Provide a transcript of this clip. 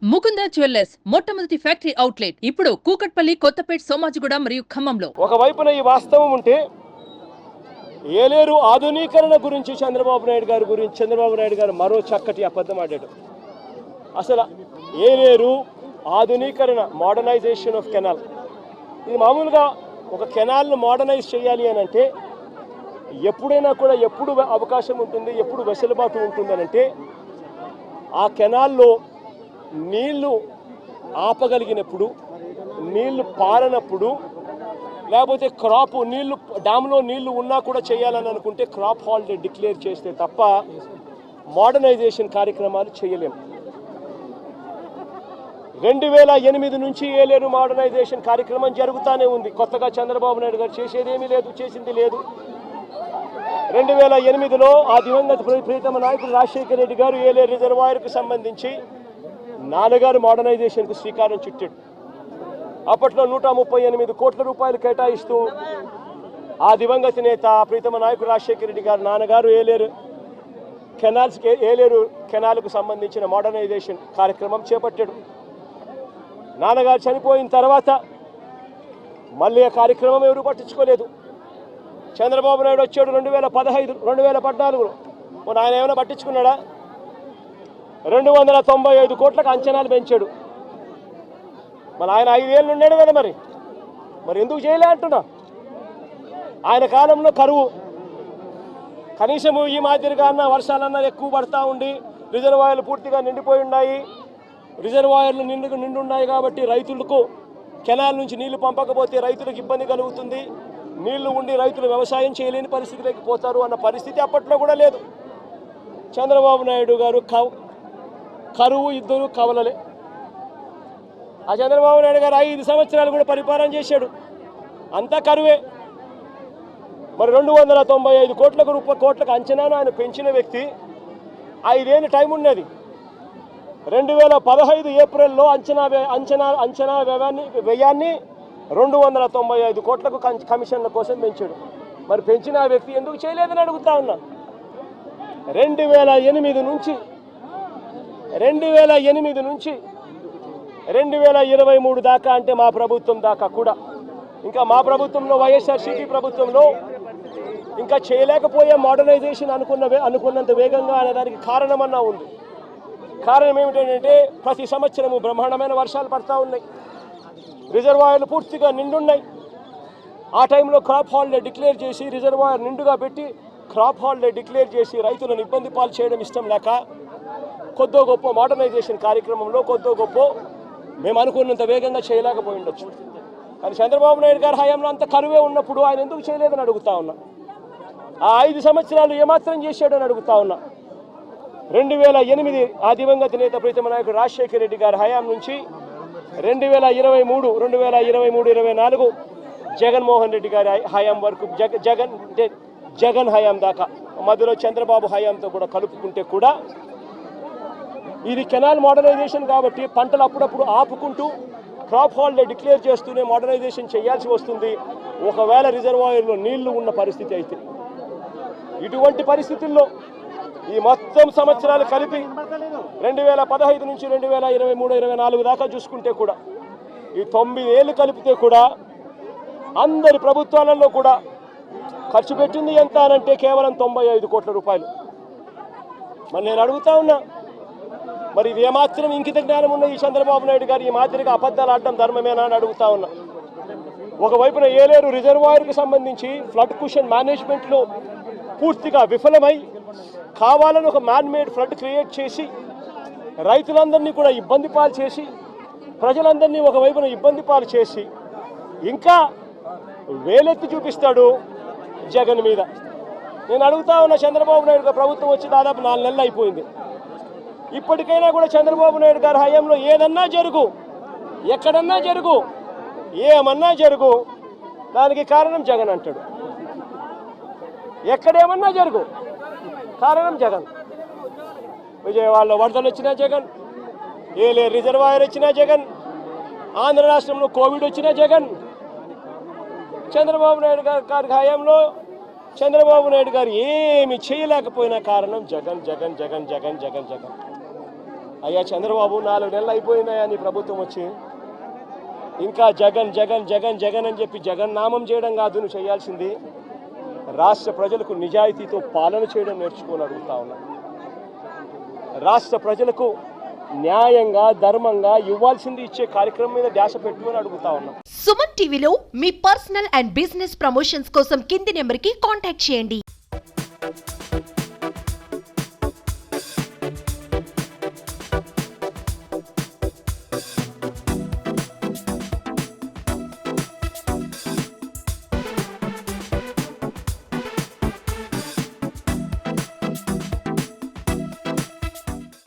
Mukunda jewellers మొట్టమొదటి factory outlet ఇప్పుడు కూకట్పల్లి, కొత్తపేట్, సోమాజిగూడ మరియు ఖమ్మంలో. ఒకవైపున ఈ వాస్తవం ఉంటే ఏలేరు ఆధునీకరణ గురించి చంద్రబాబు నాయుడు గారు మరో చక్కటి అబద్ధం ఆడాడు. అసలు ఏలేరు ఆధునీకరణ, మోడర్నైజేషన్ ఆఫ్ కెనాల్, ఇది మామూలుగా ఒక కెనాల్ను మోడర్నైజ్ చేయాలి అని అంటే ఎప్పుడైనా కూడా ఎప్పుడు అవకాశం ఉంటుంది, ఎప్పుడు వెసులుబాటు ఉంటుందనంటే ఆ కెనాల్లో నీళ్లు ఆపగలిగినప్పుడు, నీళ్లు పారనప్పుడు, లేకపోతే క్రాప్ నీళ్లు డ్యామ్లో నీళ్లు ఉన్నా కూడా చేయాలని అనుకుంటే క్రాప్ హాలిడే డిక్లేర్ చేస్తే తప్ప మోడర్నైజేషన్ కార్యక్రమాలు చేయలేము. 2008 నుంచి ఏలేరు మోడర్నైజేషన్ కార్యక్రమం జరుగుతూనే ఉంది. కొత్తగా చంద్రబాబు నాయుడు గారు చేసేదేమీ లేదు, చేసింది లేదు. 2008లో ఆ దివంగత ప్రీతమ నాయకుడు రాజశేఖర రెడ్డి గారు ఏలేరు రిజర్వాయర్కు సంబంధించి నాన్నగారు మోడర్నైజేషన్కు శ్రీకారం చుట్టాడు. అప్పట్లో 138 కోట్ల రూపాయలు కేటాయిస్తూ ఆ దివంగత నేత ప్రీతమ నాయకుడు రాజశేఖర రెడ్డి గారు నాన్నగారు ఏలేరు కెనాల్కు సంబంధించిన మోడర్నైజేషన్ కార్యక్రమం చేపట్టాడు. నాన్నగారు చనిపోయిన తర్వాత మళ్ళీ ఆ కార్యక్రమం ఎవరు పట్టించుకోలేదు. చంద్రబాబు నాయుడు వచ్చాడు 2014లో. ఆయన ఏమైనా పట్టించుకున్నాడా? 295 కోట్లకు అంచనాలు పెంచాడు. మరి ఆయన 5 ఏళ్ళు ఉన్నాడు కదా, మరి ఎందుకు చేయలే అంటున్నా. ఆయన కాలంలో కరువు, కనీసము ఈ మాదిరిగా అన్న వర్షాలన్నా ఎక్కువ పడతా ఉండి రిజర్వాయర్లు పూర్తిగా నిండిపోయి ఉన్నాయి. రిజర్వాయర్లు నిండున్నాయి కాబట్టి రైతులకు కెనాల్ నుంచి నీళ్లు పంపకపోతే రైతులకు ఇబ్బంది కలుగుతుంది, నీళ్లు ఉండి రైతులు వ్యవసాయం చేయలేని పరిస్థితిలోకి పోతారు అన్న పరిస్థితి అప్పట్లో కూడా లేదు. చంద్రబాబు నాయుడు గారు కరువు ఇద్దరు కవలలే. ఆ చంద్రబాబు నాయుడు గారు 5 సంవత్సరాలు కూడా పరిపాలన చేశాడు, అంతా కరువే. మరి 295 కోట్లకు అంచనాను ఆయన పెంచిన వ్యక్తి 5 ఏళ్ళు టైం ఉన్నది. 2015 ఏప్రిల్లో అంచనా వ్యయాన్ని 295 కోట్లకు కమిషన్ల కోసం పెంచాడు. మరి పెంచిన ఆ వ్యక్తి ఎందుకు చేయలేదని అడుగుతా ఉన్నా. 2008 నుంచి 2023 దాకా, అంటే మా ప్రభుత్వం దాకా కూడా, ఇంకా మా ప్రభుత్వంలో వైఎస్ఆర్సీపీ ప్రభుత్వంలో ఇంకా చేయలేకపోయే మోడర్నైజేషన్ అనుకున్నంత వేగంగా అనేదానికి కారణమన్నా ఉంది. కారణం ఏమిటంటే ప్రతి సంవత్సరము బ్రహ్మాండమైన వర్షాలు పడతా ఉన్నాయి, రిజర్వాయర్లు పూర్తిగా నిండున్నాయి. ఆ టైంలో క్రాప్ హాలిడే డిక్లేర్ చేసి, రిజర్వాయర్ నిండుగా పెట్టి క్రాప్ హాలిడే డిక్లేర్ చేసి రైతులను ఇబ్బంది పాలు చేయడం ఇష్టం లేక కొద్దో గొప్ప మోడర్నైజేషన్ కార్యక్రమంలో కొద్దో గొప్ప మేము అనుకున్నంత వేగంగా చేయలేకపోయి ఉండొచ్చు. కానీ చంద్రబాబు నాయుడు గారి హయాంలో అంత కరువే ఉన్నప్పుడు ఆయన ఎందుకు చేయలేదని అడుగుతా ఉన్నా. ఆ 5 సంవత్సరాలు ఏమాత్రం చేశాడని అడుగుతా ఉన్నా. 2008 ఆ దివంగత నేత ప్రీతమ నాయకుడు రాజశేఖర రెడ్డి గారి హయాం నుంచి 2023-24 జగన్మోహన్ రెడ్డి గారి హయాం వరకు, జగన్ హయాం దాకా, మధ్యలో చంద్రబాబు హయాంతో కూడా కలుపుకుంటే కూడా ఇది కెనాల్ మోడర్నైజేషన్ కాబట్టి పంటలు అప్పుడప్పుడు ఆపుకుంటూ క్రాప్ హాలిడే డిక్లేర్ చేస్తూనే మోడర్నైజేషన్ చేయాల్సి వస్తుంది ఒకవేళ రిజర్వాయర్లో నీళ్లు ఉన్న పరిస్థితి అయితే. ఇటువంటి పరిస్థితుల్లో ఈ మొత్తం సంవత్సరాలు కలిపి 2015 నుంచి 2023-24 దాకా చూసుకుంటే కూడా ఈ 9 ఏళ్ళు కలిపితే కూడా అందరి ప్రభుత్వాలలో కూడా ఖర్చు పెట్టింది ఎంత అనంటే కేవలం 95 కోట్ల రూపాయలు. మరి నేను అడుగుతా ఉన్నా, మరి ఇది ఏమాత్రం ఇంకిత జ్ఞానం ఉన్న ఈ చంద్రబాబు నాయుడు గారు ఈ మాదిరిగా అబద్ధాలు ఆడడం ధర్మమేనా అని అడుగుతా ఉన్నా. ఒకవైపున ఏలేరు రిజర్వాయర్కి సంబంధించి ఫ్లడ్ కుషన్ మేనేజ్మెంట్లో పూర్తిగా విఫలమై కావాలని ఒక మ్యాన్మేడ్ ఫ్లడ్ క్రియేట్ చేసి రైతులందరినీ కూడా ఇబ్బంది పాలు చేసి, ప్రజలందరినీ ఒకవైపున ఇబ్బంది పాలు చేసి ఇంకా వేలెత్తి చూపిస్తాడు జగన్ మీద. నేను అడుగుతా ఉన్న, చంద్రబాబు నాయుడు గారు ప్రభుత్వం వచ్చి దాదాపు 4 నెలలు అయిపోయింది. ఇప్పటికైనా కూడా చంద్రబాబు నాయుడు గారి హయాంలో ఏదన్నా జరుగు, ఎక్కడన్నా జరుగు, ఏమన్నా జరుగు, దానికి కారణం జగన్ అంటాడు. ఎక్కడేమన్నా జరుగు, కారణం జగన్. విజయవాడలో వరదలు వచ్చినా జగన్, ఏలేరు రిజర్వాయర్ వచ్చినా జగన్, ఆంధ్ర రాష్ట్రంలో కోవిడ్ వచ్చినా జగన్. చంద్రబాబు నాయుడు గారి హయాంలో చంద్రబాబు నాయుడు గారు ఏమి చేయలేకపోయినా కారణం జగన్ జగన్ జగన్ జగన్ జగన్ జగన్. అయ్యా చంద్రబాబు 4 నెలలు అయిపోయినాయా నీ ప్రభుత్వం వచ్చి, ఇంకా జగన్ జగన్ జగన్ జగన్ అని చెప్పి జగన్ నామం చేయడం కాదు నువ్వు చేయాల్సింది, రాష్ట్ర ప్రజలకు నిజాయితీతో పాలన చేయడం నేర్చుకొని అడుగుతా ఉన్నా. రాష్ట్ర ప్రజలకు న్యాయంగా ధర్మంగా ఇవ్వాల్సింది ఇచ్చే కార్యక్రమం మీద ధ్యాస పెట్టుకొని అడుగుతా ఉన్నా. సుమన్ టీవీలో మీ పర్సనల్ అండ్ బిజినెస్ ప్రమోషన్స్ కోసం కింది నెంబర్కి కాంటాక్ట్ చేయండి.